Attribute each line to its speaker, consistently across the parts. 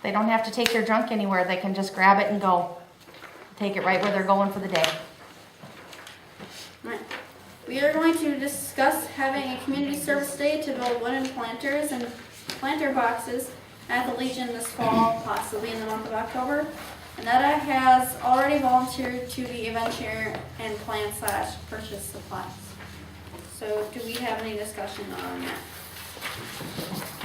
Speaker 1: They don't have to take their junk anywhere. They can just grab it and go. Take it right where they're going for the day.
Speaker 2: Right. We are going to discuss having a community service day to build wooden planters and planter boxes at the Legion this fall, possibly in the month of October. Annetta has already volunteered to be event chair and plan/purchase supplies. So do we have any discussion on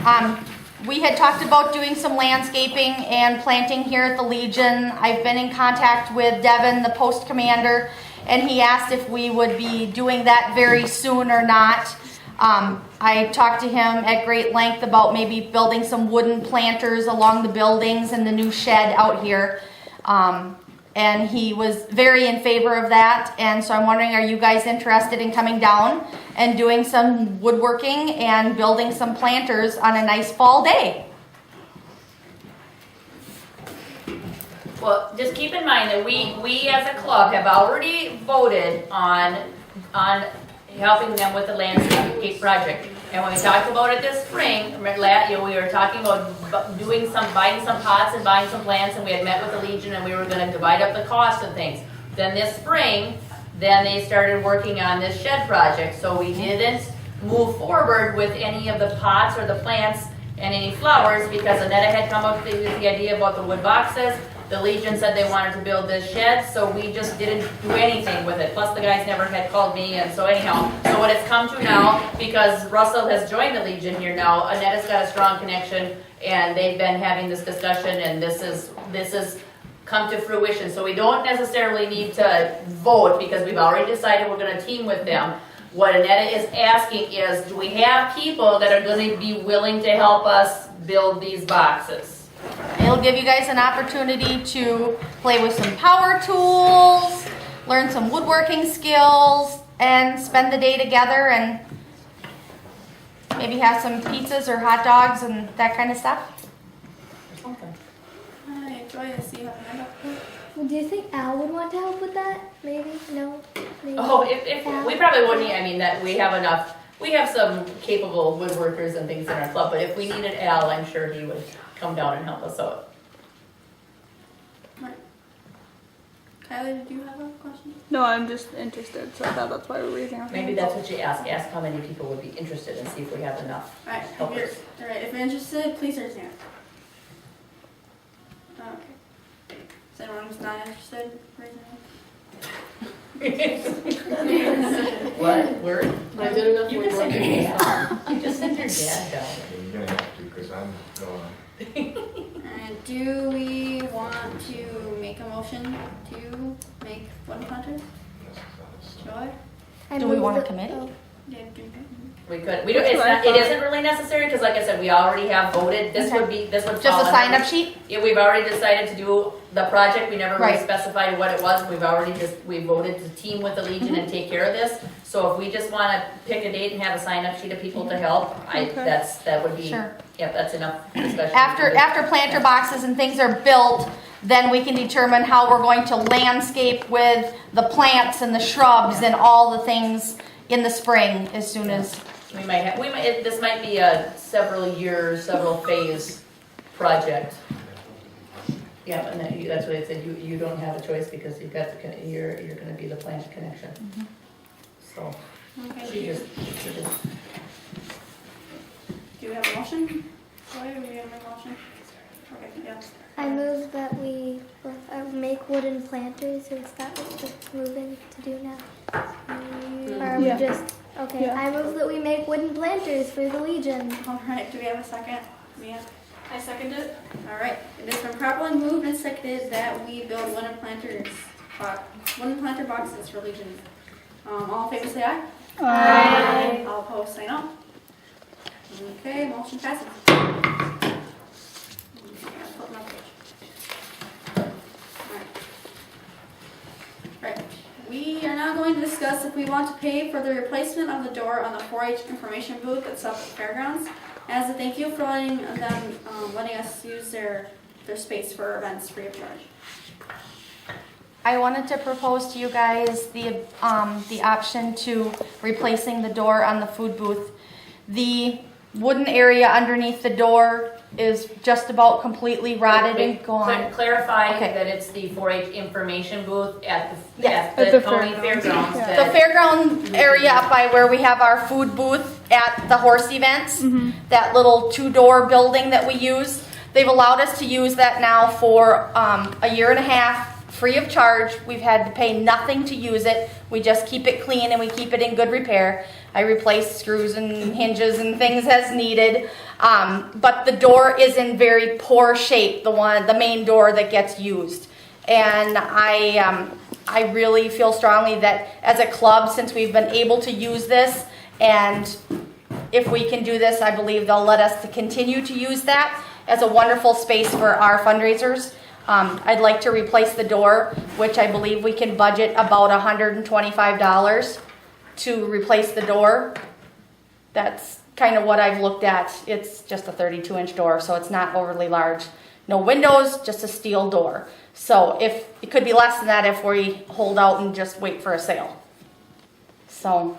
Speaker 2: that?
Speaker 1: We had talked about doing some landscaping and planting here at the Legion. I've been in contact with Devin, the post commander, and he asked if we would be doing that very soon or not. I talked to him at great length about maybe building some wooden planters along the buildings and the new shed out here. And he was very in favor of that. And so I'm wondering, are you guys interested in coming down and doing some woodworking and building some planters on a nice fall day?
Speaker 3: Well, just keep in mind that we as a club have already voted on helping them with the landscape project. And when we talked about it this spring, we were talking about buying some pots and buying some plants, and we had met with the Legion and we were gonna divide up the cost of things. Then this spring, they started working on this shed project, so we didn't move forward with any of the pots or the plants and any flowers because Annetta had come up with the idea about the wood boxes. The Legion said they wanted to build this shed, so we just didn't do anything with it. Plus the guys never had called me, and so anyhow, so what it's come to now, because Russell has joined the Legion here now, Annetta's got a strong connection, and they've been having this discussion, and this is come to fruition. So we don't necessarily need to vote because we've already decided we're gonna team with them. What Annetta is asking is, do we have people that are gonna be willing to help us build these boxes?
Speaker 1: It'll give you guys an opportunity to play with some power tools, learn some woodworking skills, and spend the day together and maybe have some pizzas or hot dogs and that kind of stuff.
Speaker 3: Okay.
Speaker 2: Alright, Joy, I see you have a hand up.
Speaker 4: Well, do you think Al would want to help with that? Maybe? No? Maybe?
Speaker 3: Oh, if we probably wouldn't, I mean, that we have enough, we have some capable woodworkers and things in our club, but if we needed Al, I'm sure he would come down and help us out.
Speaker 2: Right. Kylie, did you have a question?
Speaker 5: No, I'm just interested, so I thought that's why we're raising our hand.
Speaker 3: Maybe that's what you ask how many people would be interested and see if we have enough.
Speaker 2: Alright,
Speaker 3: Helpers.
Speaker 2: if you're interested, please raise your hand. Okay. Is anyone who's not interested, raise your hand?
Speaker 3: What? Word?
Speaker 6: I did enough
Speaker 3: You can send your
Speaker 6: woodworking.
Speaker 3: dad. You just send your dad down.
Speaker 7: You're gonna have to, because I'm going.
Speaker 2: And do we want to make a motion to make wooden planters? Joy?
Speaker 1: Do we want a committee?
Speaker 2: Yeah, do
Speaker 3: We could, we don't, it's not, it isn't really necessary, because like I said, we already have voted, this would
Speaker 1: Just
Speaker 3: fall
Speaker 1: a
Speaker 3: under-
Speaker 1: sign-up sheet?
Speaker 3: Yeah, we've already decided to do the project, we never really
Speaker 1: Right.
Speaker 3: specified what it was, we voted to team with the Legion and take care of this. So if we just wanna pick a date and have a sign-up sheet of people to help,
Speaker 5: Okay.
Speaker 3: that would be,
Speaker 1: Sure.
Speaker 3: yeah, that's enough discussion.
Speaker 1: After planter boxes and things are built, then we can determine how we're going to landscape with the plants and the shrubs and all the things in the spring as soon as.
Speaker 3: This might be a several phase project. Yeah, and that's what I said, you don't have a choice because you've got you're gonna be the plant connection. So,
Speaker 2: Okay,
Speaker 3: she just,
Speaker 2: do you have a motion? Joy, are you gonna make a motion? Okay, yeah.
Speaker 4: I move that we make wooden planters. Is that what we're moving to do now? Or are we
Speaker 5: Yeah.
Speaker 4: just... Okay,
Speaker 5: Yeah.
Speaker 4: I move that we make wooden planters for the Legion.
Speaker 2: Alright, do we have a second? Mia?
Speaker 6: I second it.
Speaker 2: Alright, it has been properly moved and seconded that we build wooden planter boxes for Legion. All in favor say aye.
Speaker 4: Aye.
Speaker 2: All opposed say no. Okay, motion passes. Flip my page. Right, we are now going to discuss if we want to pay for the replacement of the door on the 4-H information booth at Suffolk Fairgrounds as a thank you for letting us use their space for events free of charge.
Speaker 1: I wanted to propose to you guys the option to replacing the door on the food booth. The wooden area underneath the door is just about completely rotted and gone.
Speaker 3: Clarify
Speaker 1: Okay.
Speaker 3: that it's the 4-H information booth at the,
Speaker 1: Yes.
Speaker 3: at
Speaker 5: At
Speaker 3: the
Speaker 5: the
Speaker 3: Tony
Speaker 5: fairgrounds.
Speaker 3: Fairgrounds.
Speaker 5: Yeah.
Speaker 1: The fairground area up by where we have our food booth at the horse events, that little 2-door building that we use, they've allowed us to use that now for a year and a half, free of charge. We've had to pay nothing to use it. We just keep it clean and we keep it in good repair. I replace screws and hinges and things as needed. But the door is in very poor shape, the main door that gets used. And I really feel strongly that as a club, since we've been able to use this, and if we can do this, I believe they'll let us to continue to use that as a wonderful space for our fundraisers. I'd like to replace the door, which I believe we can budget about $125 to replace the door. That's kind of what I've looked at. It's just a 32-inch door, so it's not overly large. No windows, just a steel door. So if it could be less than that if we hold out and just wait for a sale. So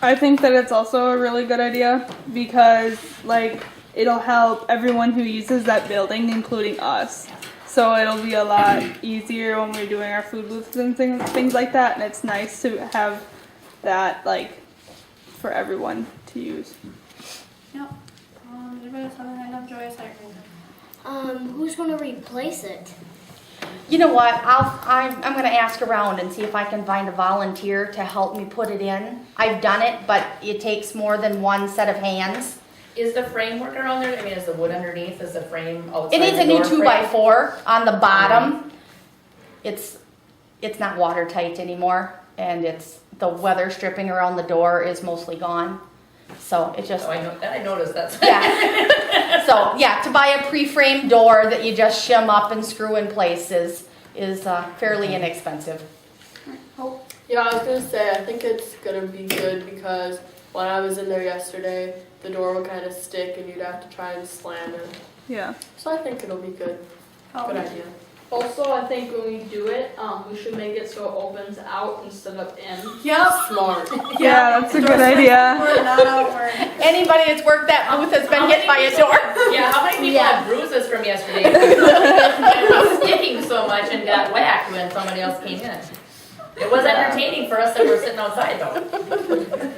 Speaker 5: I think that it's also a really good idea because, like, it'll help everyone who uses that building, including us. So it'll be a lot easier when we're doing our food booths and things like that. And it's nice to have that, like, for everyone to use.
Speaker 2: Yep. Anybody else have a hand up? Joy, a second.
Speaker 8: Who's gonna replace it?
Speaker 1: you know what? I'm going to ask around and see if I can find a volunteer to help me put it in. I've done it, but it takes more than one set of hands.
Speaker 3: Is the framework around there, I mean, is the wood underneath, is the frame outside
Speaker 1: It needs
Speaker 3: the
Speaker 1: a new
Speaker 3: door frame?
Speaker 1: 2x4 on the bottom. It's not watertight anymore, and the weather stripping around the door is mostly gone. So it just
Speaker 3: Oh, I noticed that.
Speaker 1: yeah. So yeah, to buy a pre-framed door that you just shim up and screw in place is fairly inexpensive.
Speaker 6: Yeah, I was gonna say, I think it's gonna be good because when I was in there yesterday, the door would kind of stick and you'd have to try and slam it.
Speaker 5: Yeah.
Speaker 6: So I think it'll be good. Good idea.
Speaker 9: Also, I think when we do it, we should make it so it opens out instead of in.
Speaker 2: Yep.
Speaker 6: Smart.
Speaker 5: Yeah, that's a good idea.
Speaker 2: Not outward.
Speaker 1: Anybody that's worked that booth has been hit by a door.
Speaker 3: Yeah, how many people have bruises from yesterday? It was sticking so much and got whacked when somebody else came in. It was entertaining for us that were sitting outside though.